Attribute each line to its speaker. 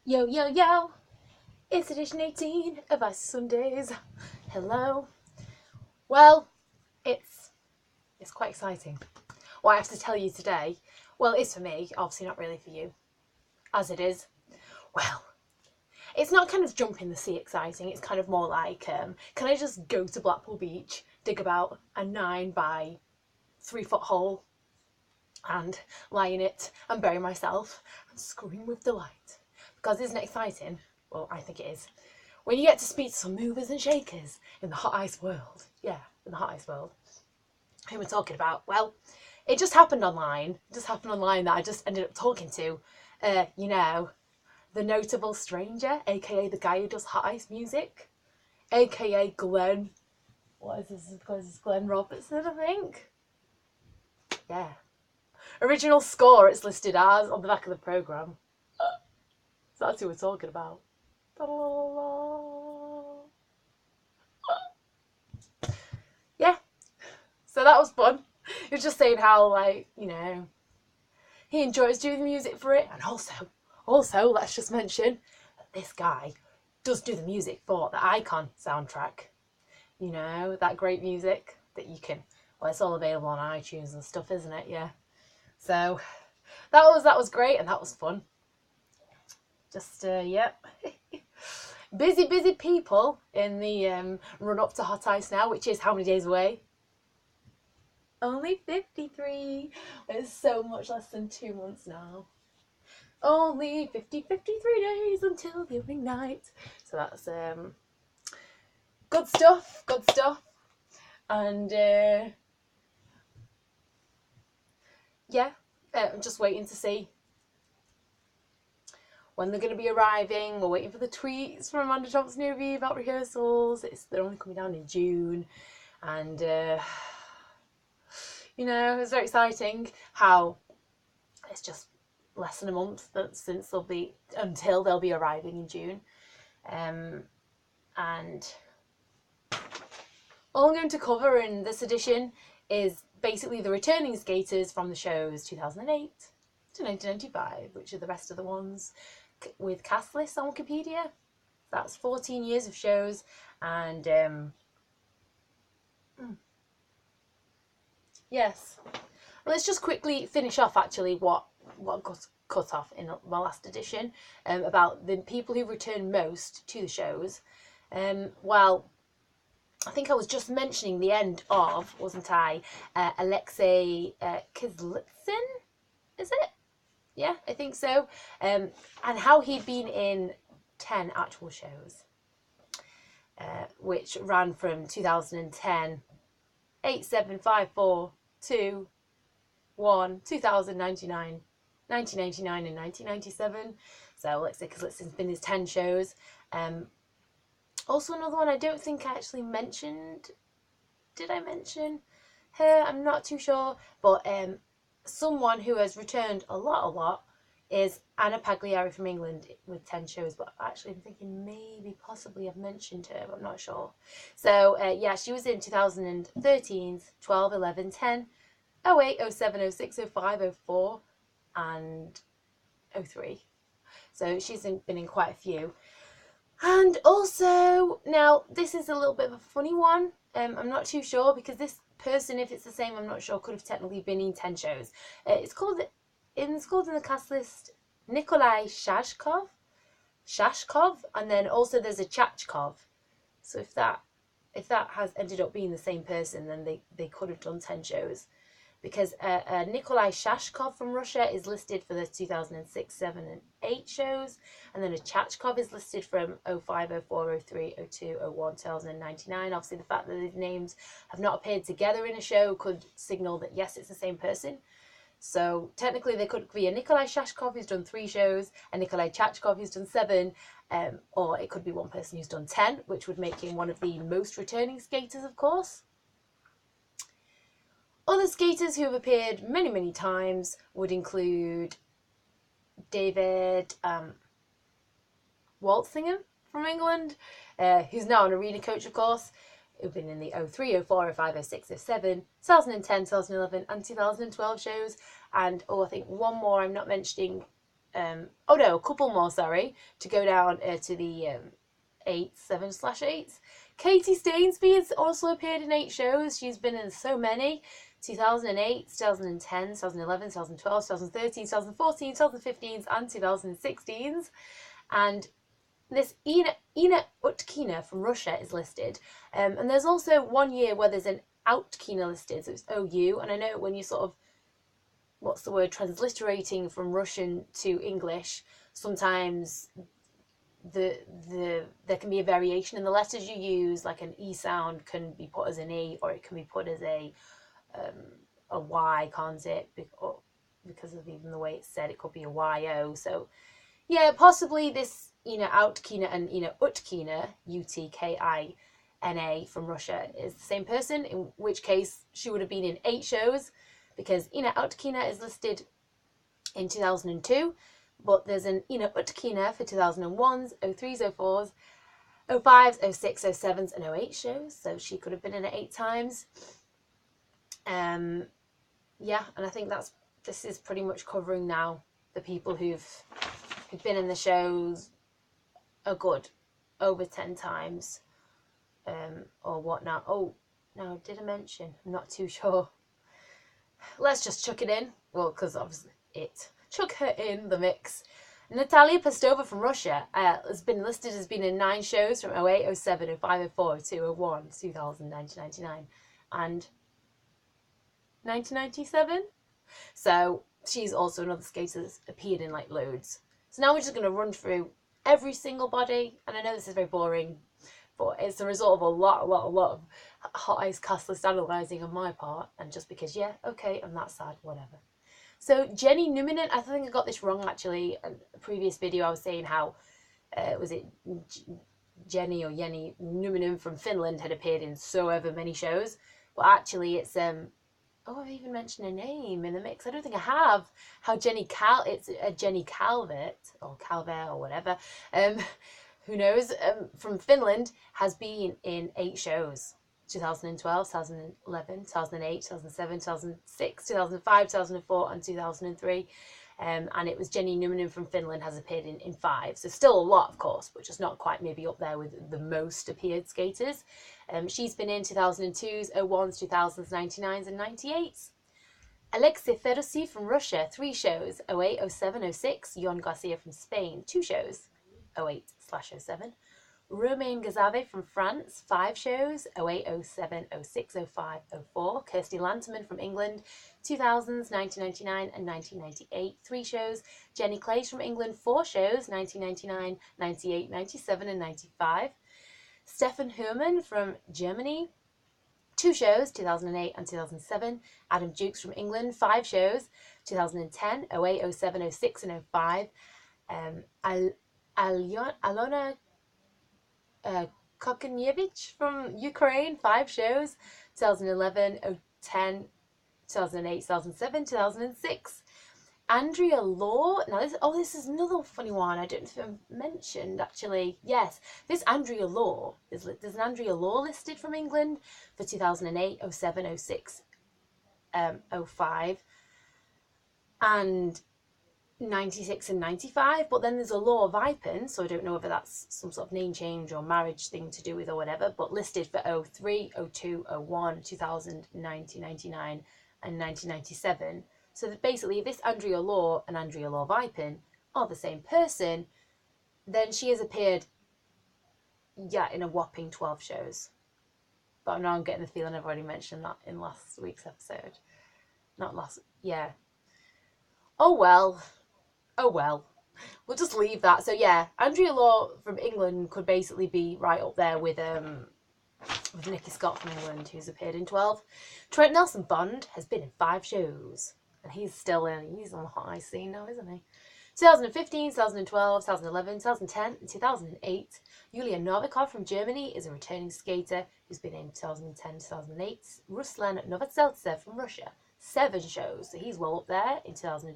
Speaker 1: Yo, yo, yo! It's edition 18 of Ice Sundays. Hello. Well, it's quite exciting. What I have to tell you today, well, it's for me, obviously not really for you, as it is. Well, it's not kind of jump in the sea exciting. It's kind of more like, can I just go to Blackpool Beach, dig about a 9 by 3 foot hole, and lie in it and bury myself and scream with delight? Because isn't it exciting? Well, I think it is. When you get to speak to some movers and shakers in the hot ice world. Yeah, in the hot ice world. Who we're talking about? Well, it just happened online. That I just ended up talking to, the notable stranger, aka the guy who does hot ice music, aka Glenn. What is this? Glenn Robertson, I think. Yeah. Original score it's listed as on the back of the programme. So that's who we're talking about. Yeah, so that was fun. He was just saying how, like, he enjoys doing the music for it, and also, let's just mention that this guy does do the music for the Icon soundtrack. You know, that great music that you can, well, it's all available on iTunes and stuff, isn't it? Yeah. So that was great, and that was fun. Just yep. busy people in the run up to Hot Ice now, which is how many days away? Only 53. It's so much less than 2 months now. Only 53 days until the opening night. So that's good stuff. And yeah, I'm just waiting to see when they're going to be arriving. We're waiting for the tweets from Amanda Thompson Newby about rehearsals. They're only coming down in June. And it's very exciting how it's just less than a month until they'll be arriving in June. And all I'm going to cover in this edition is basically the returning skaters from the shows 2008 to 1995, which are the rest of the ones with cast lists on Wikipedia. That's 14 years of shows, and yes. Let's just quickly finish off actually what got cut off in my last edition about the people who return most to the shows. Well, I think I was just mentioning the end of, wasn't I? Alexei Kizlitsyn, is it? Yeah, I think so. And how he'd been in 10 actual shows, which ran from 2010, 8, 7, 5, 4, 2, 1, 2099, 1999 and 1997. So Alexei Kizlitsyn's been his 10 shows. Also another one I don't think I actually mentioned. Did I mention her? I'm not too sure. But someone who has returned a lot is Anna Pagliari from England with 10 shows. But actually I'm thinking maybe possibly I've mentioned her, but I'm not sure. So yeah, she was in 2013, 12, 11, 10, 08, 07, 06, 05, 04 and 03. So she's been in quite a few. And also, now this is a little bit of a funny one. I'm not too sure because this person, if it's the same, I'm not sure, could have technically been in 10 shows. It's called in the cast list Nikolai Shashkov, and then also there's a Chachkov. So if that has ended up being the same person, then they could have done 10 shows. Because Nikolai Shashkov from Russia is listed for the 2006, 7 and 8 shows. And then a Chachkov is listed from 05, 04, 03, 02, 01, 2099. Obviously, the fact that these names have not appeared together in a show could signal that, yes, it's the same person. So technically, there could be a Nikolai Shashkov who's done 3 shows, a Nikolai Chachkov who's done 7, or it could be one person who's done 10, which would make him one of the most returning skaters, of course. Other skaters who have appeared many times would include David Waltzingham from England, who's now an arena coach, of course, who've been in the 03, 04, 05, 06, 07, 2010, 2011 and 2012 shows. And I think one more I'm not mentioning oh no, a couple more, sorry, to go down to the 7/8. Katie Stainsby has also appeared in 8 shows. She's been in so many. 2008, 2010, 2011, 2012, 2013, 2014, 2015, and 2016s. And this Ina Utkina from Russia is listed. And there's also one year where there's an Outkina listed, so it's OU. And I know when you sort of, what's the word, transliterating from Russian to English, sometimes there can be a variation in the letters you use, like an E sound can be put as an E, or it can be put as a Y, can't it? Because of even the way it's said, it could be a YO. So yeah, possibly this Outkina and Utkina, Utkina from Russia, is the same person, in which case she would have been in 8 shows, because Ina Outkina is listed in 2002, but there's an Ina Utkina for 2001s, 03s, 04s, 05s, 06, 07s, and 08 shows, so she could have been in it 8 times. Yeah, and I think this is pretty much covering now the people who've been in the shows a good over 10 times, or whatnot. Oh, no, did I mention? I'm not too sure. Let's just chuck it in. Well, because obviously chuck her in the mix. Natalia Pestova from Russia has been listed as being in 9 shows from 08, 07, 05, 04, 02, 01, 2000, 1999, and 1997. So she's also another skater that's appeared in like loads. So now we're just going to run through every single body, and I know this is very boring, but it's the result of a lot of hot ice cast list analysing on my part, and just because, yeah, okay, I'm that sad, whatever. So Jenny Numinen, I think I got this wrong actually. In a previous video I was saying how, was it Jenny or Jenny Numinen from Finland had appeared in so ever many shows, but actually it's oh, I've even mentioned a name in the mix. I don't think I have. How it's Jenny Calvert, or Calvert, or whatever, who knows, from Finland, has been in 8 shows. 2012, 2011, 2008, 2007, 2006, 2005, 2004, and 2003. And it was Jenny Numinen from Finland has appeared in 5. So still a lot, of course, but just not quite maybe up there with the most appeared skaters. She's been in 2002s, 01s, 2000s, 99s, and 98s. Alexei Fedosi from Russia, 3 shows, 08, 07, 06. Yon Garcia from Spain, 2 shows, 08/07. Romain Gazave from France, 5 shows, 08, 07, 06, 05, 04. Kirsty Lanterman from England, 2000s, 1999 and 1998, 3 shows. Jenny Clays from England, 4 shows, 1999, 98, 97 and 95. Stefan Hermann from Germany, 2 shows, 2008 and 2007. Adam Dukes from England, 5 shows, 2010, 08, 07, 06 and 05. Alona Kokonievich from Ukraine, 5 shows, 2011, 10, 2008, 2007, 2006. Andrea Law, now this is another funny one I don't know if I mentioned actually. Yes, this Andrea Law, there's an Andrea Law listed from England for 2008, 07, 06, 05, and 96 and 95, but then there's a Law Vipin, so I don't know whether that's some sort of name change or marriage thing to do with or whatever, but listed for 03, 02, 01, 2000, 1999 and 1997. So that basically if this Andrea Law and Andrea Law Vipin are the same person, then she has appeared, yeah, in a whopping 12 shows. But now I'm getting the feeling I've already mentioned that in last week's episode. Not last, yeah. Oh well. We'll just leave that. So yeah, Andrea Law from England could basically be right up there with Nikki Scott from England, who's appeared in 12. Trent Nelson Bond has been in 5 shows, and he's on the hot ice scene now, isn't he? 2015, 2012, 2011, 2010, and 2008. Yulia Novikov from Germany is a returning skater who's been in 2010, 2008. Ruslan Novotseltsev from Russia, 7 shows, so he's well up there in 2012.